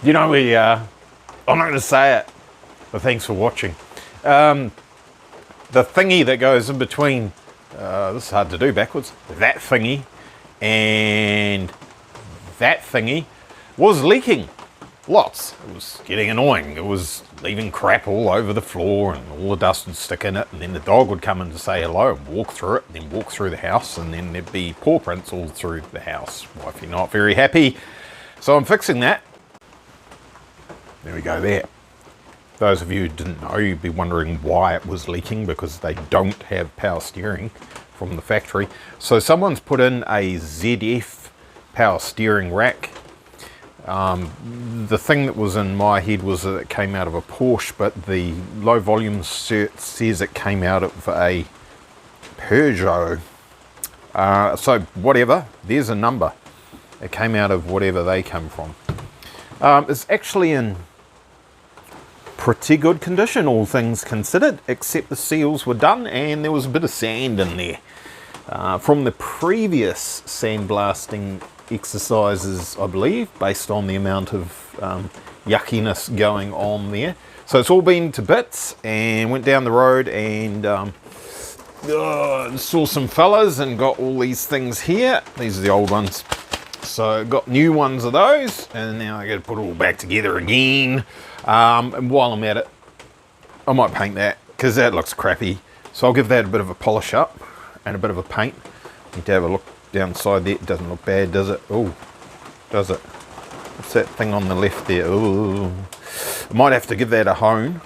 You know, I'm not going to say it, but thanks for watching. The thingy that goes in between, this is hard to do backwards, that thingy and that thingy was leaking. Lots. It was getting annoying. It was leaving crap all over the floor and all the dust would stick in it, and then the dog would come in to say hello and walk through it, and then walk through the house, and then there'd be paw prints all through the house. Wifey not very happy. So I'm fixing that. There we go there. Those of you who didn't know, you'd be wondering why it was leaking, because they don't have power steering from the factory. So someone's put in a ZF power steering rack. The thing that was in my head was that it came out of a Porsche, but the low volume cert says it came out of a Peugeot. So whatever, there's a number. It came out of whatever they come from. It's actually in pretty good condition, all things considered, except the seals were done and there was a bit of sand in there. From the previous sandblasting exercises, I believe, based on the amount of yuckiness going on there. So it's all been to bits, and went down the road and saw some fellas and got all these things here. These are the old ones. So got new ones of those, and now I got to put it all back together again. And while I'm at it, I might paint that, because that looks crappy. So I'll give that a bit of a polish up and a bit of a paint. Need to have a look down the side there. It doesn't look bad, does it? Oh, does it? What's that thing on the left there? Oh, I might have to give that a hone.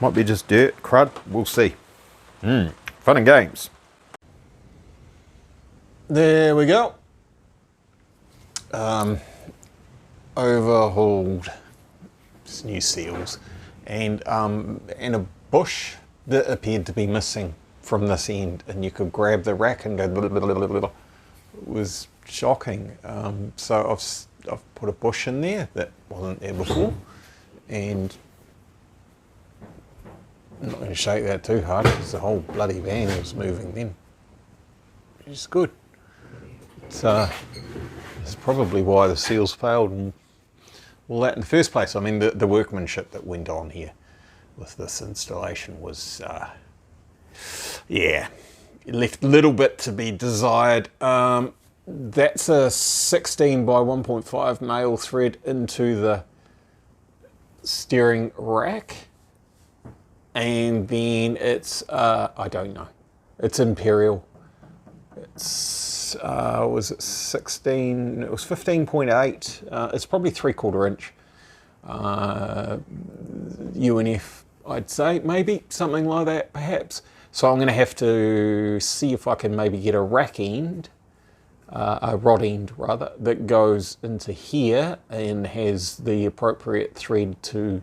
Might be just dirt, crud. We'll see. Fun and games. There we go. Overhauled new seals and a bush that appeared to be missing from this end, and you could grab the rack and go blah, blah, blah, blah, blah. It was shocking. So I've put a bush in there that wasn't there before, and I'm not going to shake that too hard because the whole bloody van was moving then, which is good. So that's probably why the seals failed and all that in the first place. I mean, the workmanship that went on here with this installation was, yeah, it left a little bit to be desired. That's a 16 by 1.5 male thread into the steering rack, and then it's, I don't know, it's Imperial. It's, was it 16? It was 15.8. It's probably 3/4 inch. UNF, I'd say, maybe something like that, perhaps. So I'm going to have to see if I can maybe get a rack end, a rod end rather, that goes into here and has the appropriate thread to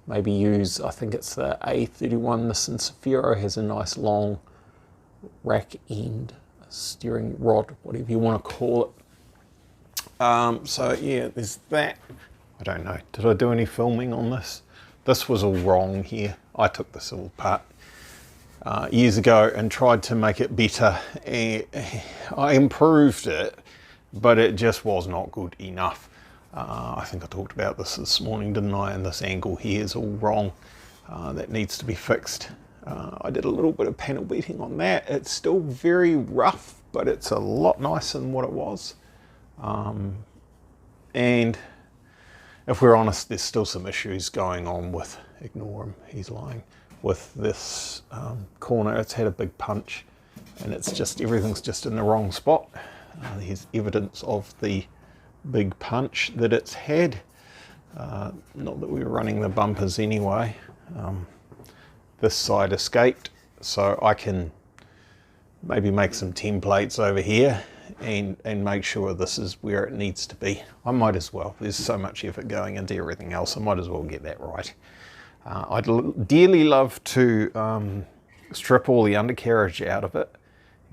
maybe use. I think it's the A31. This in Safiro has a nice long rack end, steering rod, whatever you want to call it. So yeah, there's that. I don't know, did I do any filming on this? This was all wrong here. I took this all apart years ago and tried to make it better. I improved it, but it just was not good enough. I think I talked about this morning, didn't I? And this angle here is all wrong. That needs to be fixed. I did a little bit of panel beating on that. It's still very rough, but it's a lot nicer than what it was. And if we're honest, there's still some issues going on with, ignore him, he's lying, with this corner. It's had a big punch, and it's just, everything's just in the wrong spot. There's evidence of the big punch that it's had. Not that we were running the bumpers anyway. This side escaped, so I can maybe make some templates over here and make sure this is where it needs to be. I might as well. There's so much effort going into everything else. I might as well get that right. I'd dearly love to strip all the undercarriage out of it,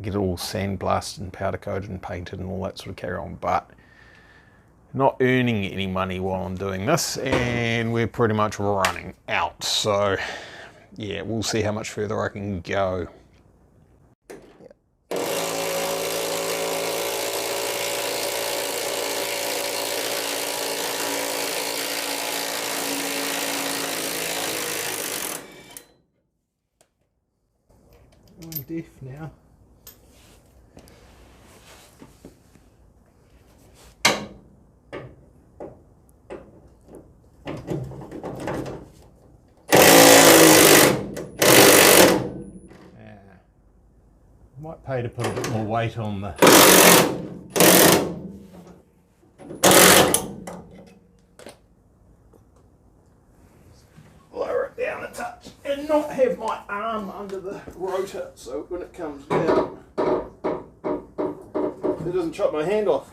get it all sandblasted and powder coated and painted and all that sort of carry on, but not earning any money while I'm doing this, and we're pretty much running out. So yeah, we'll see how much further I can go. stiff now. Might pay to put a bit more weight on the lower it down a touch and not have my arm under the rotor so when it comes down it doesn't chop my hand off.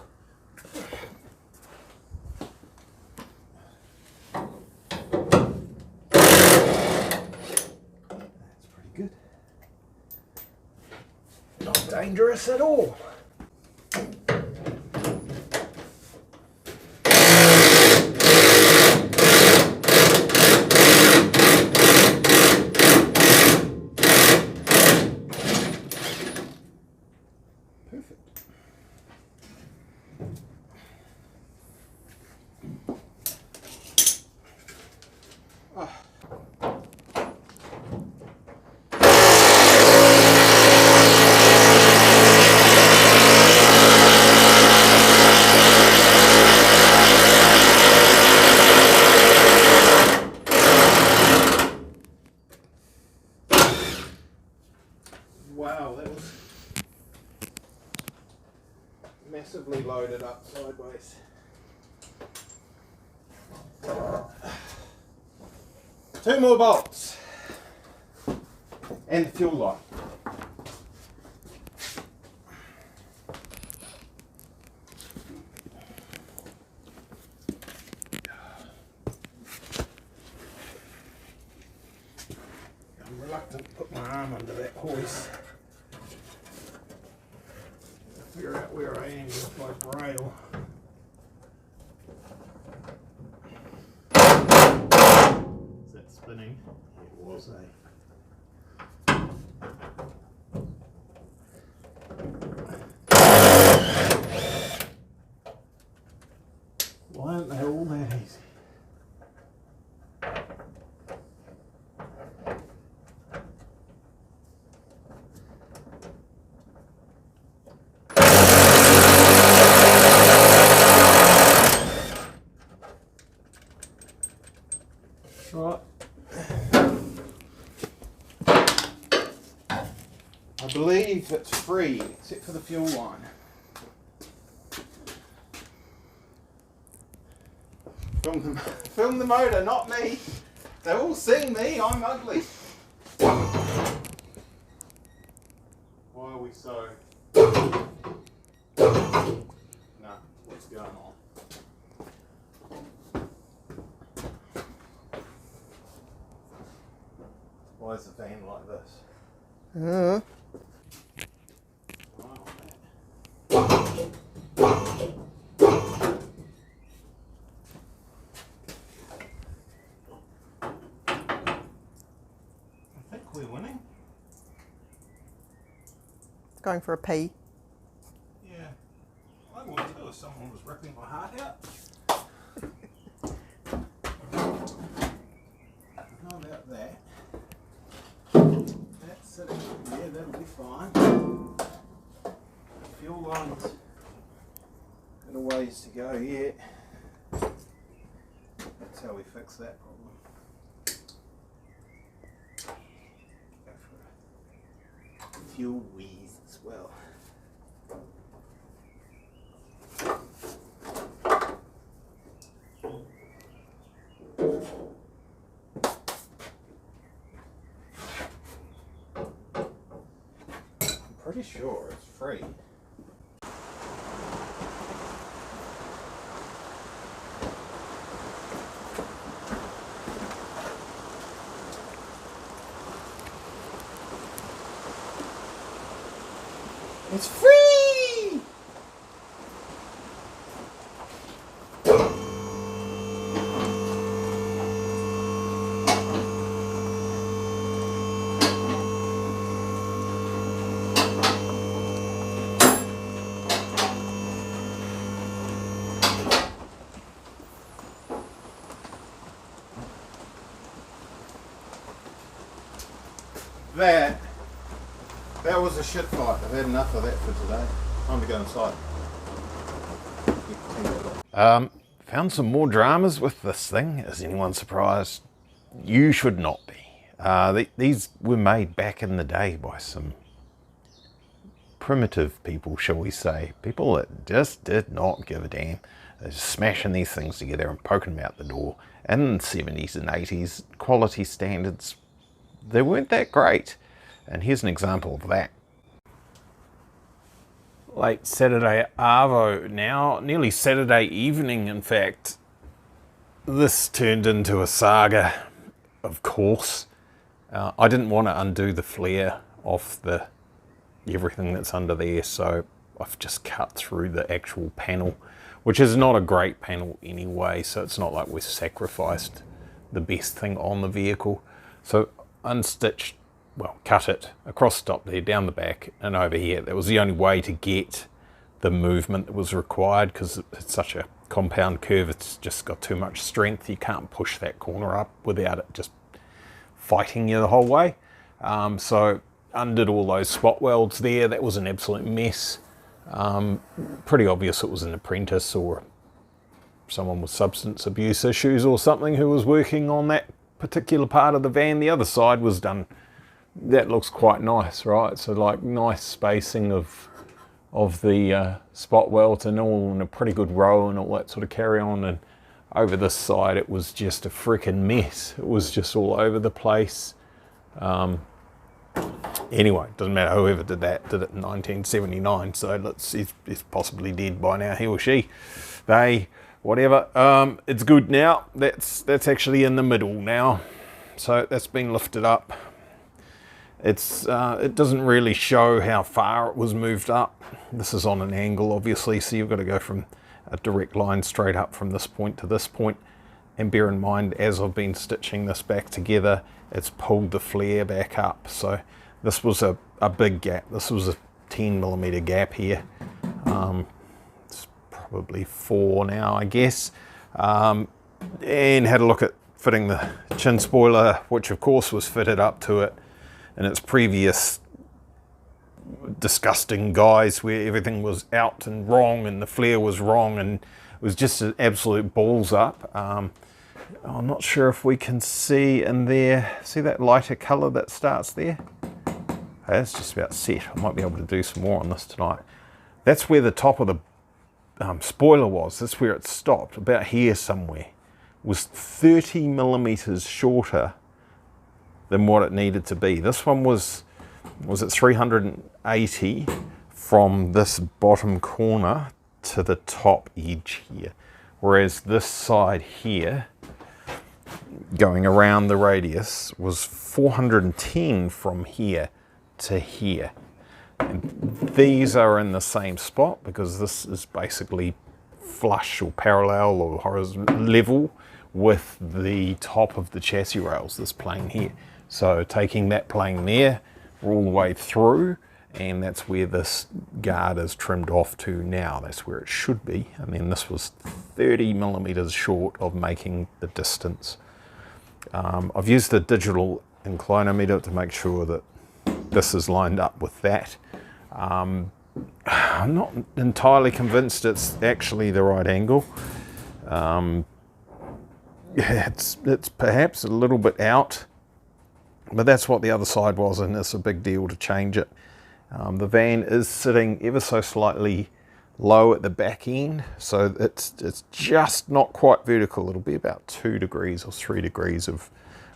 That's pretty good. Not dangerous at all. Perfect. Wow, that was massively loaded up sideways. Two more bolts and the fuel line. I'm reluctant to put my arm under that hoist. Figure out where I am with my braille. Is that spinning? It was Why aren't they all that easy? Right. I believe it's free, except for the fuel line. Film the motor, not me. They're all seeing me, I'm ugly. Why are we so... Nah, what's going on? Why is the van like this? I think we're winning. Going for a pee. Yeah. I would too if someone was ripping my heart out. How about that? That's sitting up there, that'll be fine. Fuel line's got a ways to go yet. That's how we fix that problem. Go for a fuel wheeze as well. Pretty sure it's free. It's free! That that was a shit fight. I've had enough of that for today. Time to go inside. Found some more dramas with this thing. Is anyone surprised? You should not be. These were made back in the day by some primitive people, shall we say. People that just did not give a damn. They're just smashing these things together and poking them out the door. And in the 70s and 80s, quality standards, they weren't that great. And here's an example of that. Late Saturday arvo now, nearly Saturday evening in fact. This turned into a saga, of course. I didn't want to undo the flare off everything that's under there, so I've just cut through the actual panel, which is not a great panel anyway, so it's not like we've sacrificed the best thing on the vehicle. So unstitched, well, cut it across the top there, down the back and over here. That was the only way to get the movement that was required, because it's such a compound curve, it's just got too much strength. You can't push that corner up without it just fighting you the whole way. So undid all those spot welds there. That was an absolute mess. Pretty obvious it was an apprentice or someone with substance abuse issues or something who was working on that particular part of the van. The other side was done. That looks quite nice, right? So like nice spacing of the spot welds and all in a pretty good row and all that sort of carry on. And over this side it was just a freaking mess. It was just all over the place. Anyway, doesn't matter, whoever did that did it in 1979, so he's possibly dead by now, he or she, they, whatever. It's good now. That's actually in the middle now, so that's been lifted up. It doesn't really show how far it was moved up. This is on an angle, obviously, so you've got to go from a direct line straight up from this point to this point. And bear in mind, as I've been stitching this back together, it's pulled the flare back up. So this was a big gap. This was a 10mm gap here. It's probably 4 now, I guess. And had a look at fitting the chin spoiler, which of course was fitted up to it in its previous disgusting guise, where everything was out and wrong and the flare was wrong and it was just an absolute balls up. I'm not sure if we can see in there, see that lighter colour that starts there? That's just about set. I might be able to do some more on this tonight. That's where the top of the spoiler was. That's where it stopped, about here somewhere. It was 30mm shorter than what it needed to be. This one was it 380 from this bottom corner to the top edge here. Whereas this side here, going around the radius, was 410 from here to here. And these are in the same spot because this is basically flush or parallel or horizontal level with the top of the chassis rails, this plane here. So taking that plane there all the way through, and that's where this guard is trimmed off to now. That's where it should be. And then this was 30mm short of making the distance. I've used the digital inclinometer to make sure that this is lined up with that. I'm not entirely convinced it's actually the right angle. It's perhaps a little bit out, but that's what the other side was, and it's a big deal to change it. The van is sitting ever so slightly low at the back end, so it's just not quite vertical. It'll be about 2 degrees or 3 degrees of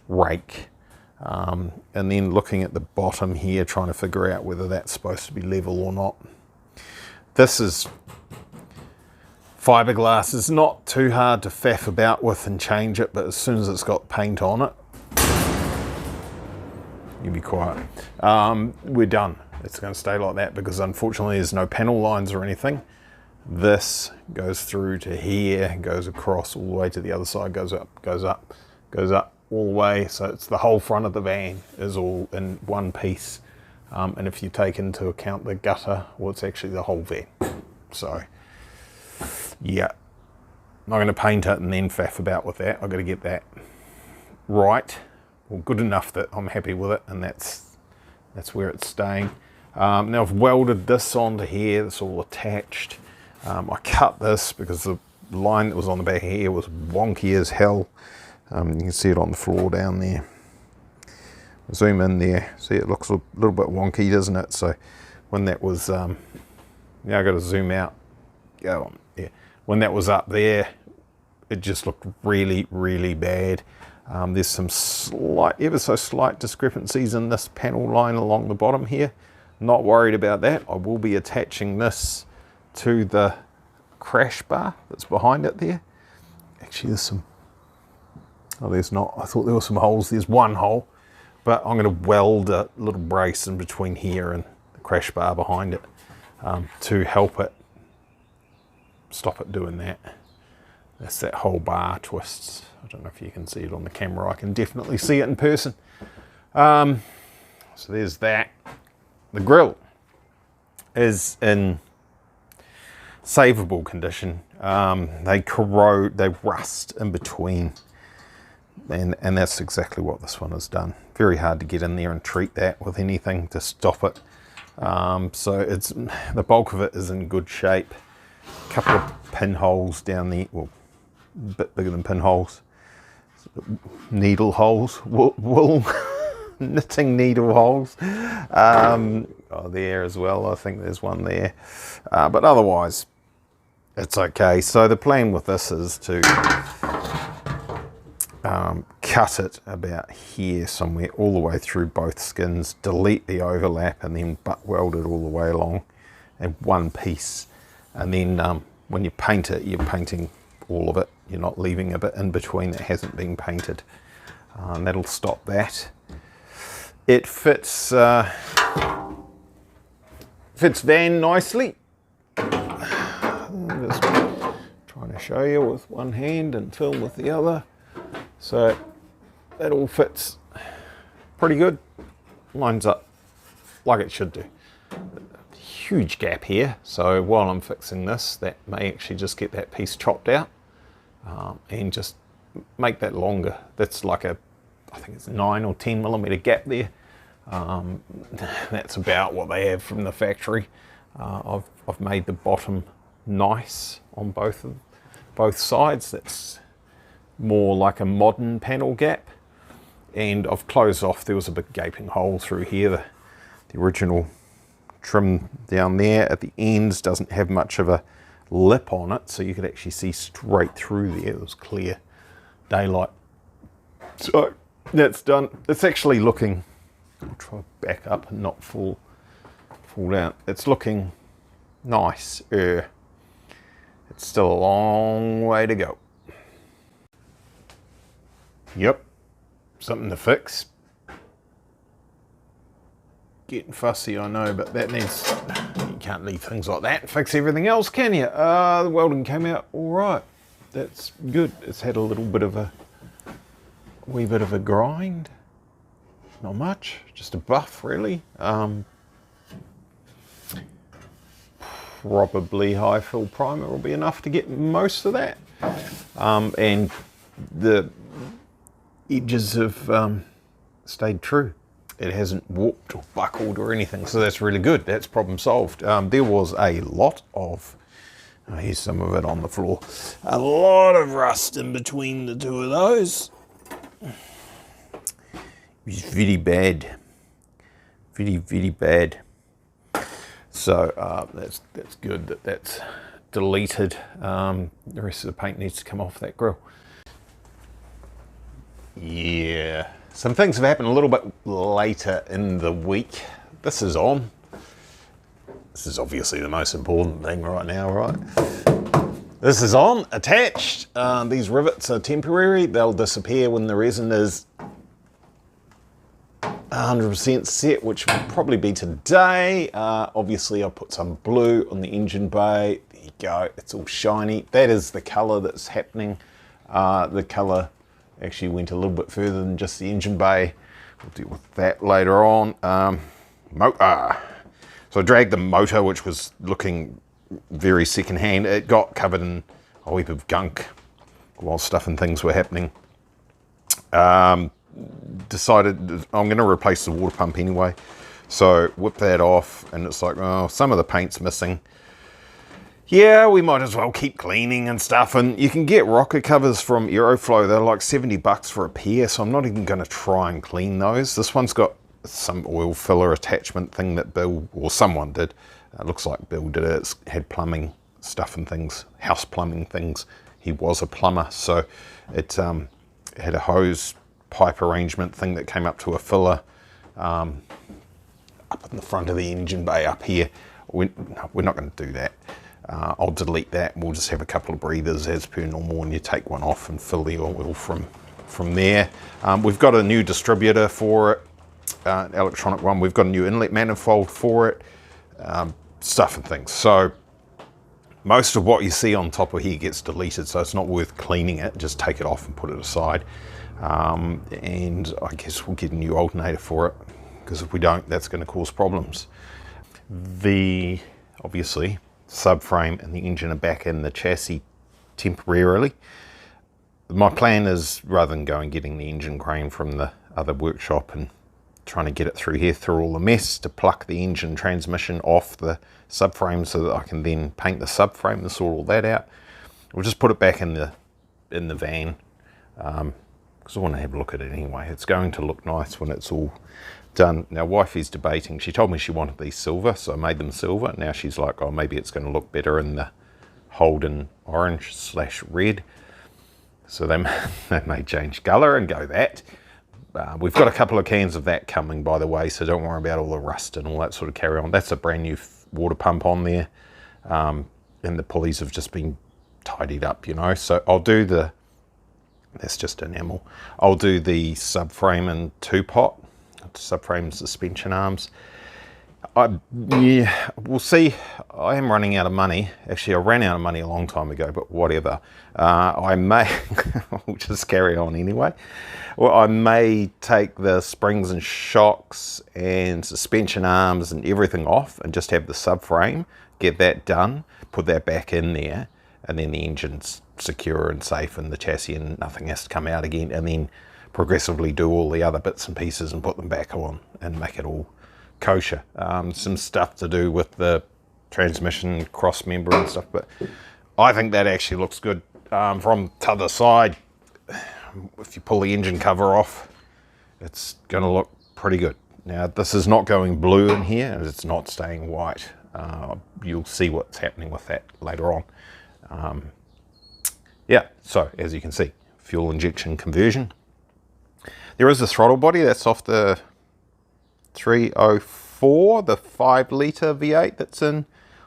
rake. And then looking at the bottom here, trying to figure out whether that's supposed to be level or not. This is fiberglass. It's not too hard to faff about with and change it, but as soon as it's got paint on it, you be quiet. We're done. It's going to stay like that because unfortunately there's no panel lines or anything. This goes through to here, goes across all the way to the other side, goes up, goes up, goes up all the way. So it's the whole front of the van is all in one piece. And if you take into account the gutter, well, it's actually the whole van. So yeah, I'm not going to paint it and then faff about with that. I've got to get that right, well, good enough that I'm happy with it, and that's where it's staying. Now I've welded this onto here, it's all attached. I cut this because the line that was on the back here was wonky as hell. You can see it on the floor down there. Zoom in there, see it looks a little bit wonky, doesn't it? So when that was, yeah, I got to zoom out. Yeah, when that was up there, it just looked really, really bad. There's some slight, ever so slight discrepancies in this panel line along the bottom here. Not worried about that. I will be attaching this to the crash bar that's behind it there. Actually, there's some, oh, there's not. I thought there were some holes. There's one hole, but I'm going to weld a little brace in between here and the crash bar behind it to help it, stop it doing that. That's that whole bar twists. I don't know if you can see it on the camera. I can definitely see it in person. So there's that. The grill is in savable condition. They corrode, they rust in between, and that's exactly what this one has done. Very hard to get in there and treat that with anything to stop it. So it's, the bulk of it is in good shape. A couple of pinholes down there, well, a bit bigger than pinholes, needle holes, wool knitting needle holes. Oh, there as well, I think there's one there. But otherwise, it's okay. So the plan with this is to cut it about here somewhere, all the way through both skins, delete the overlap, and then butt weld it all the way along in one piece. And then when you paint it, you're painting all of it. You're not leaving a bit in between that hasn't been painted. And that'll stop that. It fits van nicely. I'm just trying to show you with one hand and film with the other. So that all fits pretty good. Lines up like it should do. Huge gap here, so while I'm fixing this, that may actually just get that piece chopped out and just make that longer. That's like a, I think it's 9 or 10 millimeter gap there. That's about what they have from the factory. I've made the bottom nice on both sides. That's more like a modern panel gap, and I've closed off. There was a big gaping hole through here. The original trim down there at the ends doesn't have much of a lip on it, so you could actually see straight through there. It was clear daylight. So that's done. It's actually looking, I'll try to back up and not fall down. It's looking nice. It's still a long way to go. Yep, something to fix. Getting fussy, I know, but that needs, you can't leave things like that and fix everything else, can you? The welding came out all right. That's good. It's had a little bit of a wee bit of a grind. Not much, just a buff really. Probably high fill primer will be enough to get most of that. And the edges have stayed true. It hasn't warped or buckled or anything, so that's really good. That's problem solved. There was a lot of, here's some of it on the floor, a lot of rust in between the two of those. It was very bad, very bad. So that's good that that's deleted. The rest of the paint needs to come off that grill. Yeah, some things have happened a little bit later in the week. This is on. This is obviously the most important thing right now, right? This is on, attached. These rivets are temporary. They'll disappear when the resin is 100% set, which will probably be today. Obviously, I put some blue on the engine bay. There you go. It's all shiny. That is the color that's happening. The color actually went a little bit further than just the engine bay. We'll deal with that later on. So I dragged the motor, which was looking very secondhand. It got covered in a heap of gunk while stuff and things were happening. Decided I'm going to replace the water pump anyway. So whip that off, and it's like, oh, some of the paint's missing. Yeah, we might as well keep cleaning and stuff. And you can get rocker covers from Aeroflow. They're like $70 for a pair, so I'm not even going to try and clean those. This one's got some oil filler attachment thing that Bill, or someone did. It looks like Bill did it. It's had plumbing stuff and things, house plumbing things. He was a plumber, so it had a hose pipe arrangement thing that came up to a filler up in the front of the engine bay up here. We're not going to do that. I'll delete that. We'll just have a couple of breathers as per normal, and you take one off and fill the oil from there. We've got a new distributor for it, an electronic one. We've got a new inlet manifold for it, stuff and things. So most of what you see on top of here gets deleted, so it's not worth cleaning it. Just take it off and put it aside. And I guess we'll get a new alternator for it, because if we don't, that's going to cause problems. Obviously, subframe and the engine are back in the chassis temporarily. My plan is, rather than going getting the engine crane from the other workshop and trying to get it through here through all the mess, to pluck the engine transmission off the subframe so that I can then paint the subframe and sort all that out. We'll just put it back in the van, because I want to have a look at it anyway. It's going to look nice when it's all done. Now, wifey's debating. She told me she wanted these silver, so I made them silver. Now she's like, oh, maybe it's going to look better in the Holden orange/red. So they may change colour and go that. We've got a couple of cans of that coming, by the way, so don't worry about all the rust and all that sort of carry on. That's a brand new water pump on there, and the pulleys have just been tidied up, you know. So I'll do that's just enamel. I'll do the subframe and two-pot, subframe suspension arms. Yeah, we'll see. I am running out of money. Actually, I ran out of money a long time ago, but whatever. I may, we'll just carry on anyway. Well, I may take the springs and shocks and suspension arms and everything off and just have the subframe, get that done, put that back in there, and then the engine's secure and safe in the chassis and nothing has to come out again, and then progressively do all the other bits and pieces and put them back on and make it all kosher. Some stuff to do with the transmission cross member and stuff, but I think that actually looks good. From the other side, if you pull the engine cover off, it's going to look pretty good. Now, this is not going blue in here, and it's not staying white. You'll see what's happening with that later on. Yeah, so as you can see, fuel injection conversion. There is a throttle body that's off the 304, the 5 litre V8 that's in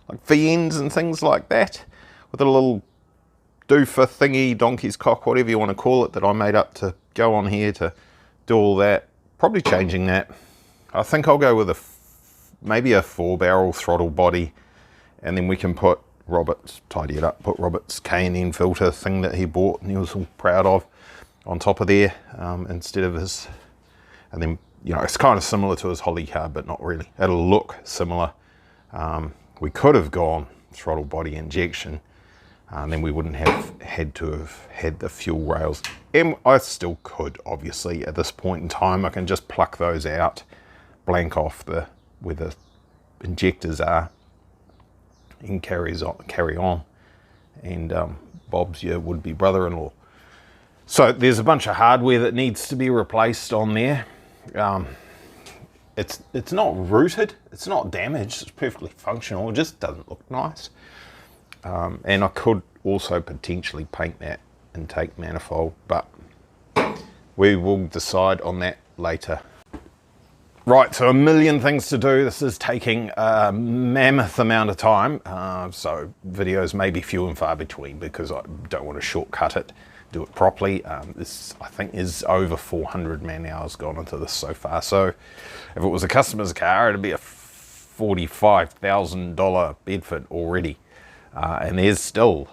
like VNs and things like that, with a little doofer thingy, donkey's cock, whatever you want to call it, that I made up to go on here to do all that. Probably changing that. I think I'll go with maybe a 4-barrel throttle body, and then we can put Robert's, tidy it up, put Robert's K&N filter thing that he bought and he was all proud of on top of there, instead of his, and then, you know, it's kind of similar to his Holly car, but not really. It'll look similar. We could have gone throttle body injection, and then we wouldn't have had to have had the fuel rails. And I still could, obviously, at this point in time. I can just pluck those out, blank off where the injectors are, and carry on. And Bob's your would-be brother-in-law. So there's a bunch of hardware that needs to be replaced on there. It's not rooted, it's not damaged, it's perfectly functional, it just doesn't look nice. And I could also potentially paint that intake manifold, but we will decide on that later. Right, so a million things to do. This is taking a mammoth amount of time, so videos may be few and far between because I don't want to shortcut it, do it properly. This, I think, is over 400 man hours gone into this so far. So if it was a customer's car, it'd be a $45,000 Bedford already. And there's still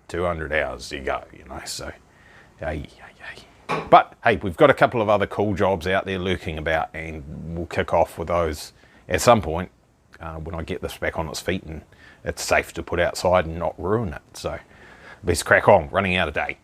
200 hours to go, you know, so yay. But hey, we've got a couple of other cool jobs out there lurking about, and we'll kick off with those at some point when I get this back on its feet and it's safe to put outside and not ruin it. So let's crack on, running out of day.